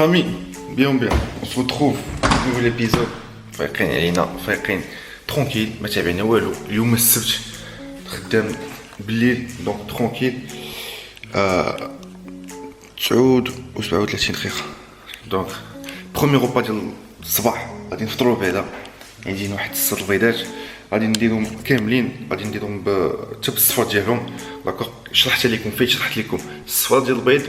Famille, bien, on se retrouve nouvel épisode. فايقين علينا فايقين ترونكيل ما تابعنا والو. اليوم السبت خدام بالليل دونك ترونكيل 39 دقيقة. دونك برومي روبا ديال الصباح غادي نفطرو بعدا. عندي واحد 6 البيضات غادي نديرهم كاملين، غادي نديرهم حتى بالصفار ديالهم. داكوغ شرحت لكم فين شرحت لكم الصفار ديال البيض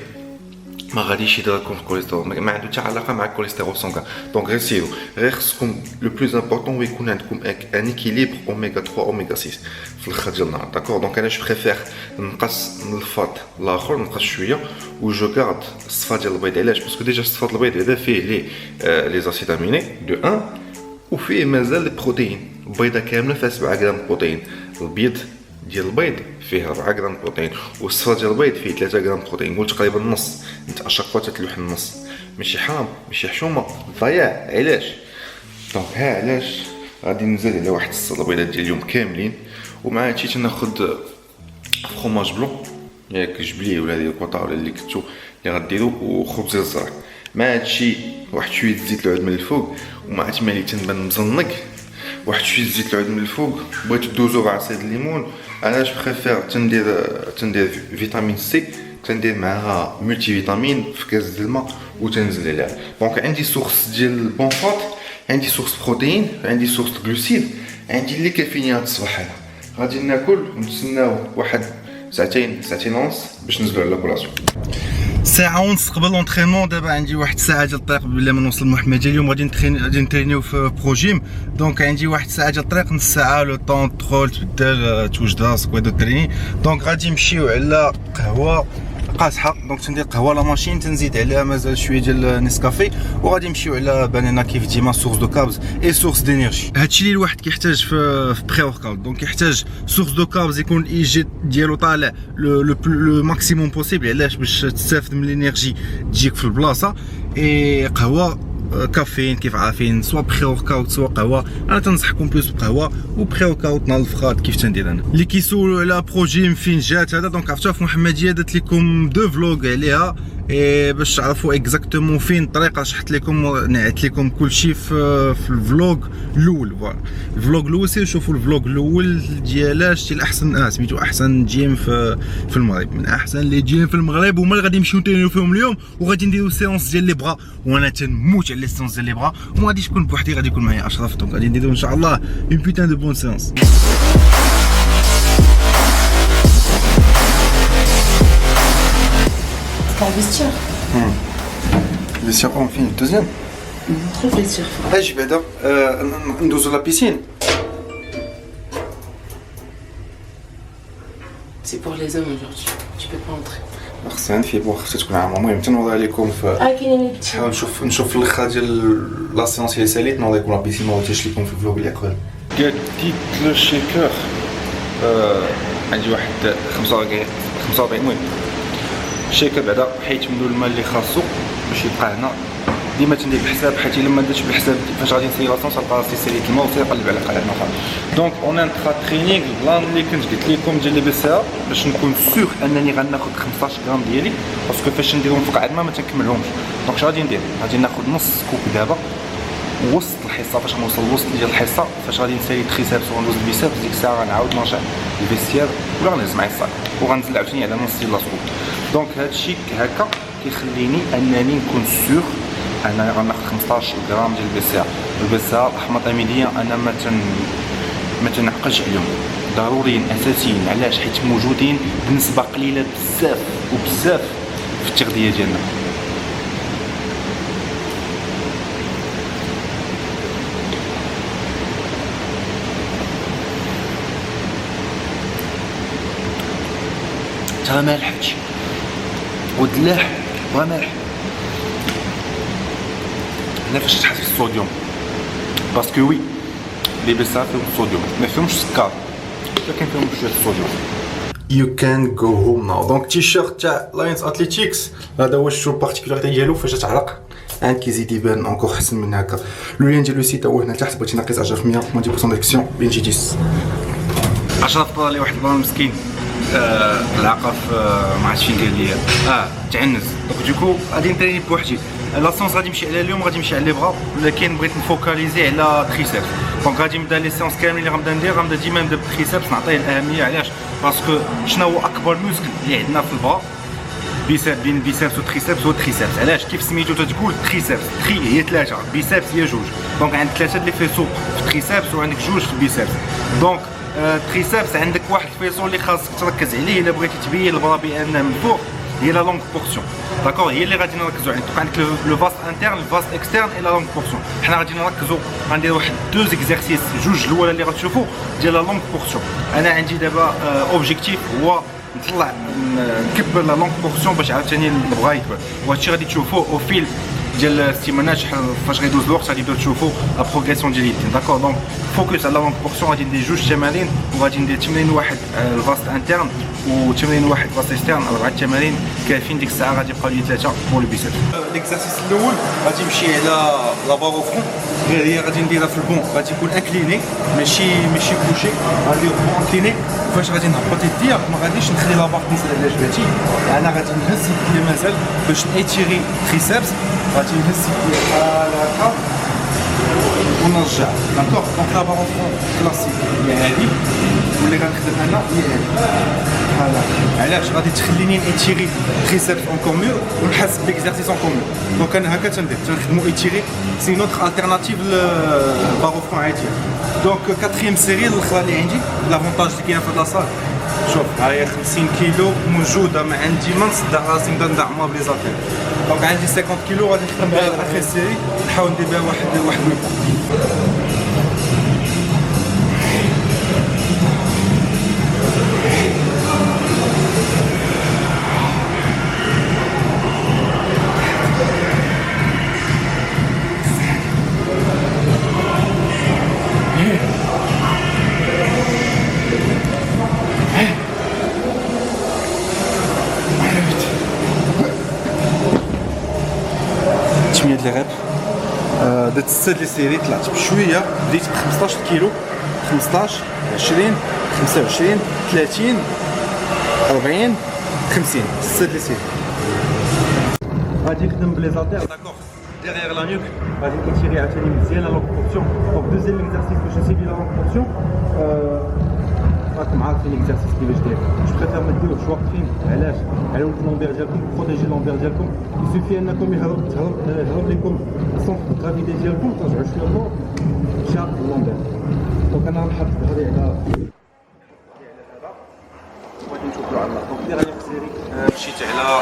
ما غاديش يدير لكم الكوليسترول، ما عنده حتى علاقه مع الكوليسترول سونغان. دونك غير سيرو، غير خصكم لو بلوز امبورطون هو يكون عندكم ان ايكيليبر اوميغا 3 اوميغا 6 في الاخر ديال النهار. داكور دونك انا جو بريفير نقص من الفات الاخر، نقص شويه و جو كارد الصفا ديال البيض. علاش؟ باسكو ديجا الصفا ديال البيض هذا فيه لي زاسيد اميني دو 1 وفيه مازال البروتين. البيضه كامله فيها 7 غرام بروتين. البيض ديال البيض فيه 4 غرام بروتين والصفار ديال البيض فيه 3 غرام بروتين. قلت تقريبا النص، انت اشاك فوا تتلوح النص، ماشي حرام ماشي حشومه ضياع. علاش؟ دونك ها علاش غادي نزيد على واحد 6 البيضات ديال اليوم كاملين، ومع هادشي تناخذ فروماج بلون ياك جبليه ولا ديال كوطا ولا اللي كنتو اللي غديرو وخبز الزرع. مع هادشي واحد شويه زيت العود من الفوق، ومع تمالي تنبان مزنق واحد شويه زيت العود من الفوق. بغيتو دوزو بعصير الليمون. انا جو بريفير تندير فيتامين سي، تندير معاها ملتي فيتامين في كاس ديال الماء وتنزل عليها. دونك عندي سورس ديال البونفات، عندي سورس بروتين، عندي سورس الجلوسيد، عندي اللي كافيني هاد الصباح هذا. غادي ناكل ونتسناو واحد ساعتين ونص باش نزلوا على كولاسيون. ساعة ونص قبل لونطرينمون. دابا عندي واحد الساعة ديال الطريق بلا ما نوصل محمدية. اليوم غادي نترينيو في بروجيم، دونك عندي واحد الساعة ديال الطريق، نص ساعة لو طون تدخل تبدل توجد راسك وهادو تريني. دونك غادي نمشيو على قهوة قاصحة. دونك تندير قهوة لا ماشين، تنزيد عليها مازال شوية ديال نسكافي، وغادي نمشيو على بانانا كيف ديما سورس دو كابز اي سورس دينيرجي. هادشي اللي الواحد كيحتاج في بري ورك اوت. دونك يحتاج سورس دو كابز يكون الاي جي ديالو طالع لو ماكسيموم بوسيبل. علاش؟ باش تستافد من الانرجي تجيك في البلاصه. اي قهوه كافيين كيف عارفين، سوا بري ورك اوت سوا قهوه. انا تنصحكم بلوس بقهوه وبري ورك اوت نهار الفخاد كيف تندير انا. اللي كيسولوا على بروجيم فين جات هذا، دونك عرفتوها في محمديه، درت لكم 2 فلوغ عليها باش تعرفوا اكزاكتومون فين الطريق. شرحت لكم نعت لكم كلشي في الفلوغ الاول. فوالا الفلوغ الاول، سير شوفوا الفلوغ الاول ديالاش ديال احسن سميتو احسن جيم في المغرب، من احسن لي جيم في المغرب. هما اللي غادي نمشيو نترينيو فيهم اليوم، وغادي نديرو سيونس ديال لي بغا، وانا تنموت على لي سيونس ديال لي بغا. وما غاديش نكون بوحدي، غادي يكون معايا اشرف. دونك غادي نديرو ان شاء الله اون بوتان دو بون سيونس. Pour le vestiaire. Vestiaire on finit deuxième. Trop le vestiaire. اجي بعدا ندوزو لا بيسين. C'est pour les hommes aujourd'hui. Tu peux pas entrer. خصنا في بوخ تكون عامه. المهم تنوض عليكم في كاينين بتي. نحاول نشوف في الاخر ديال لا سيونس هي ساليت. نوض لكم لا بيسين ما قلتش لكم في الفلوق اللي قبل. قالت لو شيكر عندي واحد 45 المهم شيكر بعدا حيت منو الماء اللي خاصو باش يبقى هنا. ديما تندير بالحساب، حيت الا ما درتش بالحساب فاش غادي نسيي لاسونس غنلقى راسي ساليت الماء وتيقلب على قلعه اخرى. دونك اون انترا ترينينغ البلان اللي كنت قلت لكم ديال لي بي سي ا باش نكون سيغ انني غناخذ 15 غرام ديالي، باسكو فاش نديرهم في قاع الماء ما تنكملهمش. دونك اش غادي ندير؟ غادي ناخذ نص كوب دابا وسط الحصه. فاش غنوصل الوسط ديال الحصه فاش غادي نسالي تريسابس وغندوز البيسابس، ديك الساعه غنعاود نرجع للفيستير ولا غنهز معايا الصاك وغنزل عاوتاني على نص ديال لاصكوب. دونك هادشي هكا كيخليني انني نكون سيغ انا غناخذ 15 غرام ديال البيسيار. البيسيار الاحماض الامينيه انا ما تنعقلش عليهم، ضروريين اساسيين. علاش؟ حيت موجودين بنسبه قليله بزاف وبزاف في التغذيه ديالنا. تا مالح هادشي ودلاح ومالح. هنا فاش تحس في الصوديوم، باسكو وي لي بيسار فيهم الصوديوم ما فيهمش السكر ولكن فيهم شويه الصوديوم. يو كان جو هوم ناو. دونك تيشيرت تاع لاينز اتليتيكس هذا هو الشو بارتيكولاريتي ديالو. فاش تعرق عند كيزيد يبان انكور حسن من هكا. لو لين ديال لو سيت هو هنا تحت. بغيتي ناقص 10% 10% ديكسيون بين جي 10 اشرف. طلع لي واحد البلان مسكين العقف ما عرفتش فين قال لي تعنز. دونك دوكو غادي نتريني بوحدي. لا سونس غادي نمشي على اليوم غادي نمشي على لي برا ولكن بغيت نفوكاليزي على تريسيبس دونك غادي نبدا لي سيونس كاملين اللي غنبدا ندير غنبدا ديما نبدا بالتريسيبس نعطيه الاهميه علاش باسكو شنو هو اكبر موسكل اللي عندنا في البا بيسيبس بين البيسيبس والتريسيبس هو التريسيبس علاش كيف سميتو تتقول تريسيبس تري هي ثلاثه بيسيبس هي جوج دونك عندك ثلاثه اللي فيسو في التريسيبس وعندك جوج في البيسيبس دونك التريسيبس عندك واحد الفيسو اللي خاصك تركز عليه الا بغيتي تبين البرا بان من فوق هي لا لونغ بورسيون داكور هي اللي غادي نركزوا عليه عندك لو فاست انترن الفاست اكسترن اي لا لونغ بورسيون حنا غادي نركزوا غندير واحد دو زيكزارسيس جوج الاولى اللي غتشوفوا ديال لا لونغ بورسيون انا عندي دابا اوبجيكتيف هو نطلع نكبر لا لونغ بورسيون باش عاوتاني نبغى يكبر وهادشي غادي تشوفوه او فيل ديال السيمانات فاش غيدوز الوقت غادي تبداو تشوفوا لا بروغريسيون ديال اليدين داكور دونك فوكس على لا لونغ بورسيون غادي ندير جوج تمارين وغادي ندير تمرين واحد الفاست انترن وتمرين واحد فاست اكسترن 4 تمارين كافيين ديك الساعه غادي يبقاو لي 3 بور البيسيبس ليكزارسيس الاول غادي نمشي على لا بارو فرون هي غادي نديرها في البون غادي يكون انكليني ماشي بوشي غادي يكون انكليني فاش غادي نهبط يدي ما غاديش نخلي لا بار تنزل على جبهتي انا غادي نهز يدي مازال باش نيتيري تريسيبس غادي نهز يدي بحال هكا ونرجع داكوغ دونك لا بارو فرون كلاسيك هي هادي واللي غنخدم انا هي هادي بحال هكا علاش غادي تخليني نيتيري تريسيبس اونكور ميو ونحس بليكزارسيس اونكور ميو دونك انا هكا تندير تنخدمو ايتيري سي نوتر التيرناتيف للبارو فرون عادي دونك كاتريام سيري الاخرى اللي عندي لافونتاج اللي كاينه في هاد لاصال شوف هاهي 50 كيلو موجوده ما عندي ما نصدع راسي نبدا ندعمها بليزاتير دونك عندي 50 كيلو غادي نخدم بها اخر سيري نحاول ندير بها واحد لي غاب درت 6 لي سيري طلعت بشويه بديت ب 15 كيلو 15 20 25 30 40 50 6 لي سيري غادي نخدم بليزاتير داكور derrière la nuque غادي نتيري عاوتاني مزيان لا لونغ بورسيون دونك دوزيام اكزارسيس باش نسيبي لا لونغ بورسيون راكم عارفين الاكزارسيس كيفاش داير جو بريفير ما ديروش واقفين علاش على ود لومبير ديالكم بروتيجي لومبير ديالكم يسوفي انكم يهرب لكم السونتر دو غرافيتي ديالكم ترجعوا شويه للور مشى لومبير دونك انا نحط ظهري على هذا وغادي نشوفوا على دونك ديرنيير سيري مشيت على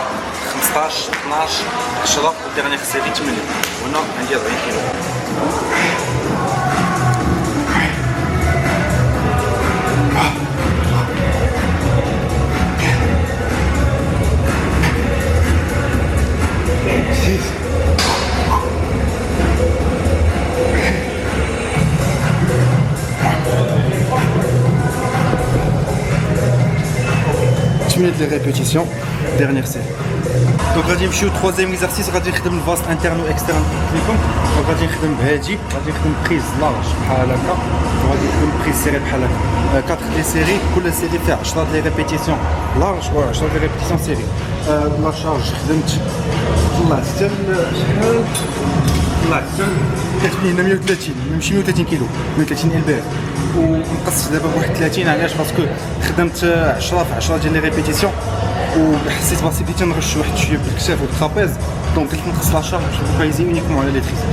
15 12 10 وديرنيير سيري 8 هنا عندي 40 كيلو les répétitions, dernière série. Donc غادي نمشيو troisième exercice غادي نخدم الفاست انترن و اكسترن ليكم دونك غادي نخدم بهادي غادي نخدم بريز لارج بحال هكا وغادي نخدم بريز سيري بحال هكا 4 لي سيري كل سيري فيها 10 لي ريبيتيسيون لارج و 10 لي ريبيتيسيون سيري لا شارج خدمت طلعت حتى شحال طلعت حتى كتبني هنا 130 نمشي 130 كيلو 130 البير ونقصت دابا بواحد 30 علاش باسكو خدمت 10 في 10 ديال لي ريبيتيسيون وحسيت براسي بديت نرش واحد شويه بالكتاف والترابيز دونك قلت نقص لا شارج باش نفوكاليزي اونيكمون على لي تريسيبس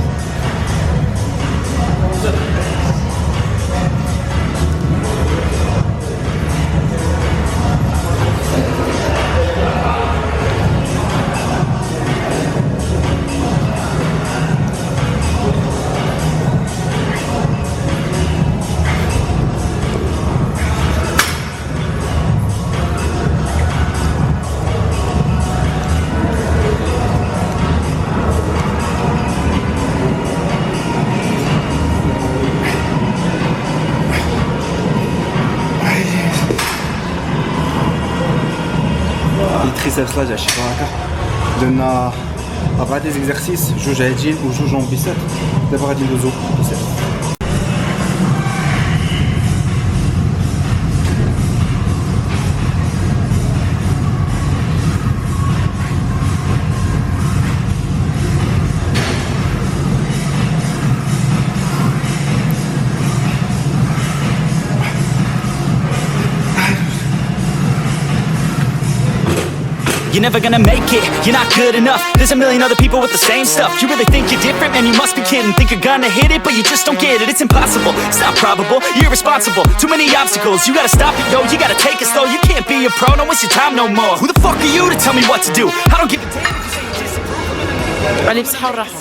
triceps là j'ai acheté هكا درنا 4 دي زيكزارسيس جوج عاديين وجوج اون بيسيب دابا غادي ندوزو بيسيب you're never gonna make it. You're not good enough, there's a million other people with the same stuff. You really think you're different? Man, you must be kidding. Think you're gonna hit it, but you just don't get it. It's impossible, it's not probable, you're irresponsible. Too many obstacles, you gotta stop it, yo. You gotta take it slow, you can't be a pro. Don't waste your time no more. Who the fuck are you to tell me what to do? I don't give a damn if you say you disapprove. Allez, بصحة والراحة.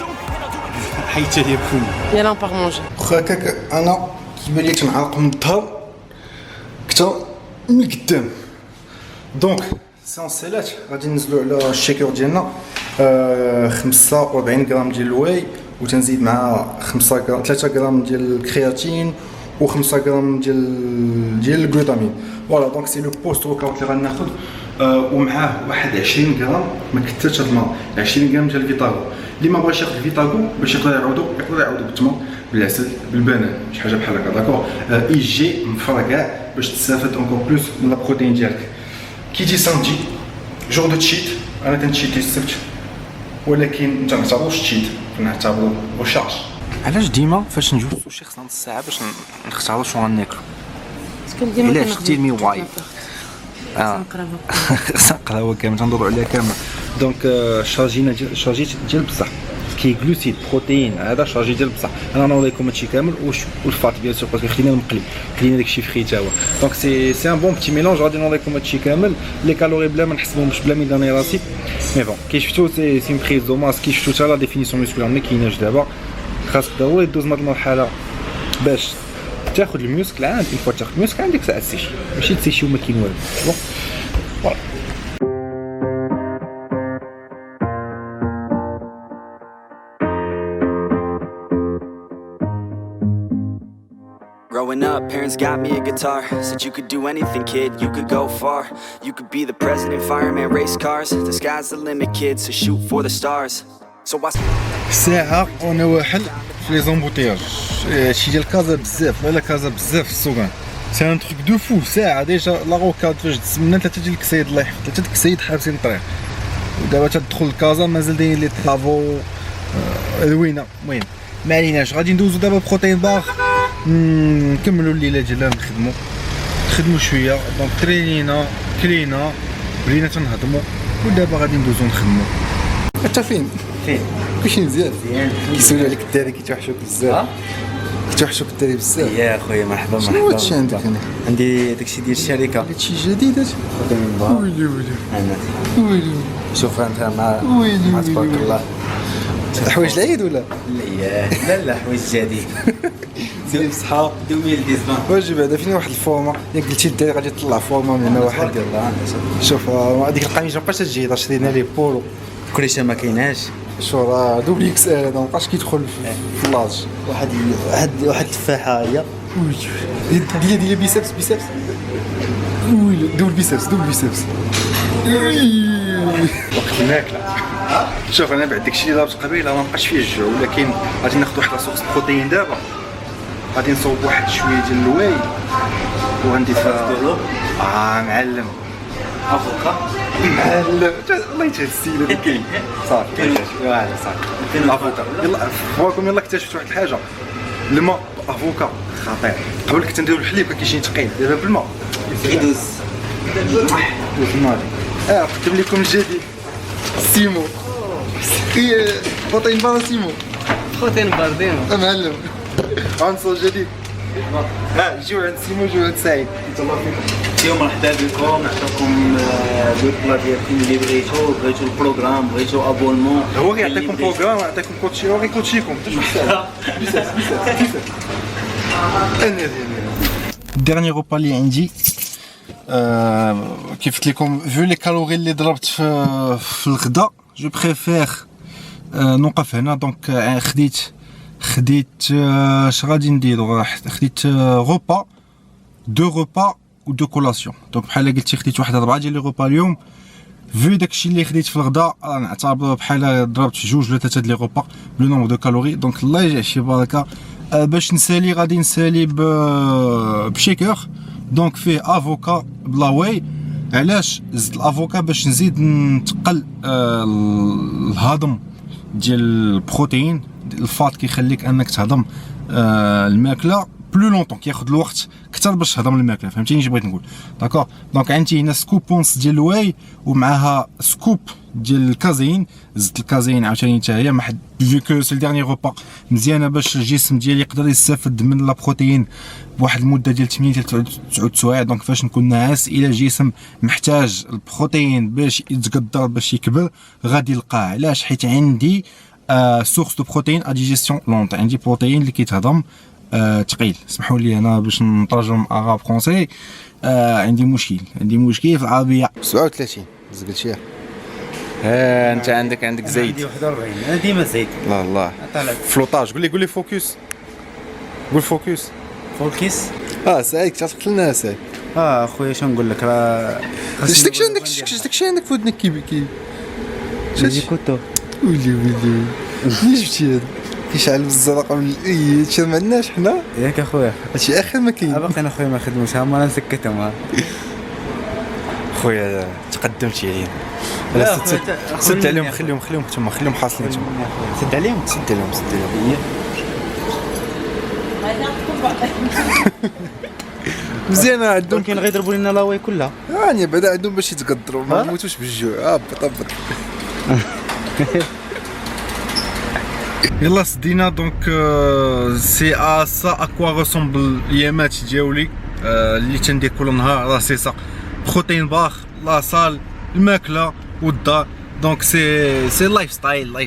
حيت عليا بفم يلا نبار مونجي. واخا هكاك انا كيبان لي تنعاق من الظهر كتا من القدام. دونك سيونسيلات غادي ننزلو على الشيكور ديالنا 45 غرام ديال الواي وتنزيد مع 5 غرام 3 غرام ديال الكرياتين و5 غرام ديال الجلوتامين. فوالا دونك سي لو بوست ورك اوت اللي غناخذ ومعاه واحد 20 غرام ما كثرتش هاد المره 20 غرام ديال الفيتاغو. اللي ما بغاش ياخذ الفيتاغو باش يقدر يعوضو بالتمر بالعسل بالبنان شي حاجه بحال هكا داكور اي جي مفرقع باش تستافد اونكور بلوس من لا بروتين ديالك. كي تي ساندي جور دو تشيت انا تنشيتي السبت ولكن ما تنعتبروش تشيت كنعتبرو ريشارج. علاش ديما فاش نجوزو شي خصنا نص ساعه باش نختارو شنو غناكلو؟ علاش تيلمي واي خصنا نقراوها كامل تندورو عليها كامل. دونك شارجيت ديال بصح كي غلوسيد بروتين هذا شارجي ديال بصح. انا نوريكم هادشي كامل والفات بيان سور باسكو خلينا المقلي خلينا داكشي فري تا هو. دونك سي ان بون بتي ميلونج غادي نوريكم هادشي كامل. لي كالوري بلا ما نحسبهمش بلا ما نداني راسي مي بون كي شفتو سي اون بريز دو ماس. كي شفتو حتى لا ديفينيسيون ميسكولار ما كايناش دابا خاصك ضروري دوز من هاد المرحله باش تاخذ الميوسكل عاد اون فوا تاخذ الميوسكل عندك ساعه تسيشي ماشي تسيشي وما كاين والو. فوالا Growing up, parents got me a guitar. Said you could do anything, kid, you could go far. You could be the president, fireman, race cars. The sky's the limit, kid, so shoot for the stars. So I... ساعة وانا واحد في لي زومبوتياج شي ديال كازا بزاف ولا كازا بزاف في السوقان. سي ان تروك دو فو ساعة ديجا لا روكاد فاش تسمنا 3 ديال الكسايد الله يحفظ 3 الكسايد حابسين الطريق ودابا تدخل لكازا مازال دايرين لي طافو زوينة. المهم ما عليناش غادي ندوزو دابا بروتين بار نكملوا الليله ديالنا نخدموا شويه. دونك ترينينا كلينا ولينا تنهضموا ودابا غادي ندوزو نخدموا. انت فين كلشي مزيان كيسولوا عليك الدراري كيتوحشوك بزاف كيتوحشوك الدراري بزاف يا خويا مرحبا شنو هادشي عندك هنا؟ عندي داكشي ديال الشركه هادشي جديد هادشي ويلي ويلي شوف انت مع تبارك الله حوايج العيد ولا لا حوايج جديد سير بصحه 2019 واجي بعدا فين واحد الفورما ياك قلتي الدراري غادي يطلع فورما من هنا واحد يلاه شوف هذيك القميص مابقاش تجي شرينا لي بولو كلشي ما كايناش شو راه دوبل اكس ال مابقاش كيدخل في اللاج. واحد التفاحه هي ديال بيسبس ويلي دوبل بيسبس وقت الماكله. شوف انا بعد داكشي اللي لابس قبيله ما بقاش فيه الجوع ولكن غادي ناخذ واحد لاصوص بروتين دابا غادي نصوب واحد شويه ديال الواي وغندير فيها معلم افوكا معلم الله يجهد السيد هذا كاين صافي فوالا صافي افوكا. يلا فواكم يلا اكتشفت واحد الحاجه الماء افوكا خطير. قبل كنت نديرو الحليب كان كيجي ثقيل دابا بالماء كيدوز الماء. كتب لكم الجديد سيمو هي بروتين بار سيمو بروتين باردين معلم عنصر جديد. جيو عند سيمو جيو عند سعيد اليوم مرحبا بكم نعطيكم لو بلا ديالكم اللي بغيتو البروغرام بغيتو ابونمون هو يعطيكم بروغرام يعطيكم كوتشي هو يكوتشيكم الديرني روبا اللي عندي كيف قلت لكم فيو لي كالوري اللي ضربت في الغداء جو بريفير نوقف هنا. دونك خديت اش غادي نديرو خديت روبا دو روبا و دو كولاسيون. دونك بحال قلتي خديت واحد 4 ديال لي روبا اليوم فيو داكشي اللي خديت في الغداء نعتبر بحال ضربت 2 ولا 3 ديال لي روبا بلو نومبر دو كالوري. دونك الله يجي شي بركه. باش نسالي غادي نسالي بشيكر دونك فيه افوكا بلا واي. علاش زدت الافوكا باش نزيد نتقل الهضم ديال البروتين الفات كيخليك انك تهضم الماكله بلو لونطون كياخذ الوقت اكثر باش تهضم الماكله فهمتيني اش بغيت نقول داكوغ دونك عندي هنا سكوب اونس ديال الواي ومعها سكوب ديال الكازين زدت الكازين عاوتاني حتى هي واحد فيو كو سي الديرني روبا مزيانه باش الجسم ديالي يقدر يستافد من لا بروتين بواحد المده ديال 8 حتى 9 سوايع دونك فاش نكون ناعس الى الجسم محتاج البروتين باش يتقدر باش يكبر غادي يلقاه علاش حيت عندي سورس دو بروتين ا ديجيستيون لونط عندي بروتين اللي كيتهضم ثقيل اسمحوا لي انا باش نترجم اغا فرونسي عندي مشكل في العربيه 37 زقل شي انت عندك زيت عندي 41 انا ديما زيت الله فلوطاج قول لي فوكس قول فوكس فوكس سعيد تعرف لنا سعيد خويا شنو نقول لك راه شتك عندك في ودنك كي شي كوتو ولي منين جبتي هذا كيشعل بالزرقاء من هادشي ما عندناش حنا ياك اخويا هادشي اخر ما كاين باقي انا خويا ما خدموش هما انا نسكتهم خويا تقدمتي علينا لا سد عليهم خليهم تما خليهم حاصلين تما سد عليهم مزيان عندهم كاين غيضربوا لنا لاواي كلها يعني بعدا عندهم باش يتقدروا ما يموتوش بالجوع طبط يلا سدينا دونك سي سا اكوا ريسومبل الايامات ديالي اللي تندير كل نهار راه سي سا بروتين باخ لا صال الماكله والدار دونك سي لايف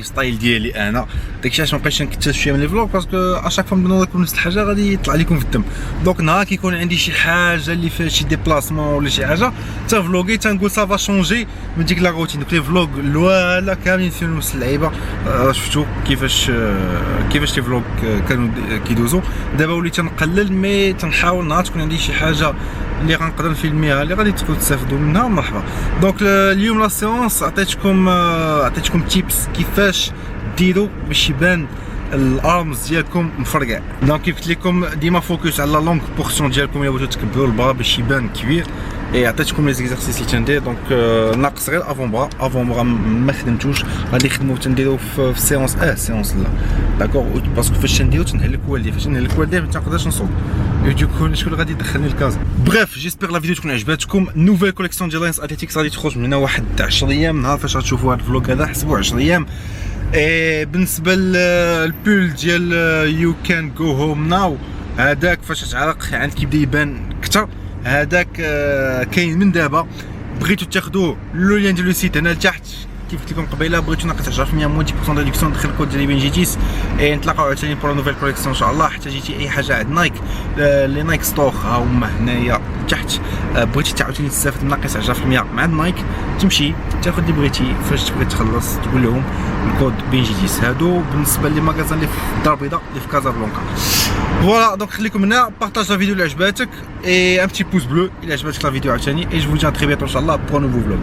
ستايل ديالي انا داكشي علاش مابقيتش نكتشف شويه من لي فلوغ باسكو اشاك فوا نبنوا لكم نفس الحاجه غادي يطلع لكم في الدم دونك نهار كيكون عندي شي حاجه اللي فيها شي ديبلاسمون ولا شي حاجه فلوغي تنقول سافا شونجي من ديك لا روتين دوك لي فلوغ الاولى كاملين فيهم نفس اللعيبه شفتوا كيفاش لي فلوغ كانوا كيدوزوا دابا وليت تنقلل مي تنحاول نهار تكون عندي شي حاجه اللي غنقدر نفيلميها اللي غادي تكونوا تستافدوا منها مرحبا دونك اليوم لا سيونس عطيتكم تيبس كيفاش ديروا باش يبان الارمز ديالكم مفرقع دونك كيف قلت لكم ديما فوكس على لا لونغ بورسيون ديالكم الا بغيتو تكبروا البرا باش يبان كبير عطيتكم لي زيكزارسيس اللي تندير دونك ناقص غير افون برا ما خدمتوش غادي نخدمو تنديرو في سيونس سيونس لا داكوغ باسكو فاش تنديرو تنهلك والدي فاش نهلك والدي ما تنقدرش نصوب يجيكم شكون غادي يدخلني الكازا بريف جيسبر لا فيديو تكون عجباتكم نوفيل كوليكسيون ديال لاينس اتليتيكس غادي تخرج من هنا واحد 10 ايام نهار فاش غتشوفوا هذا الفلوق هذا حسبوا 10 ايام بالنسبه للبول ديال يو كان جو هوم ناو هذاك فاش تعرق عندك كيبدا يبان اكثر هذاك كاين من دابا بغيتو تاخذوه لو لين ديال لو سيت هنا لتحت كيف قلت لكم قبيله بغيتو ناقص 10% موان 10% ريدكسيون دخل الكود ديالي بين جيتيس نتلاقاو عاوتاني بور نوفيل كوليكسيون ان شاء الله حتى جيتي اي حاجه عند نايك لي نايك ستور ها هما هنايا تحت بغيتي عاوتاني تستافد ناقص 10% مع نايك تمشي تاخذ اللي بغيتي فاش تبغي تخلص تقول لهم الكود بين جيتيس هادو بالنسبه لي ماغازان اللي في الدار البيضاء اللي في كازابلانكا فوالا دونك خليكم هنا بارطاج لا فيديو اللي عجباتك اي ان بتي بوز بلو الا عجبتك لا فيديو عاوتاني اي جو فو دي ا تري بيتو ان شاء الله بور نوفو فلوغ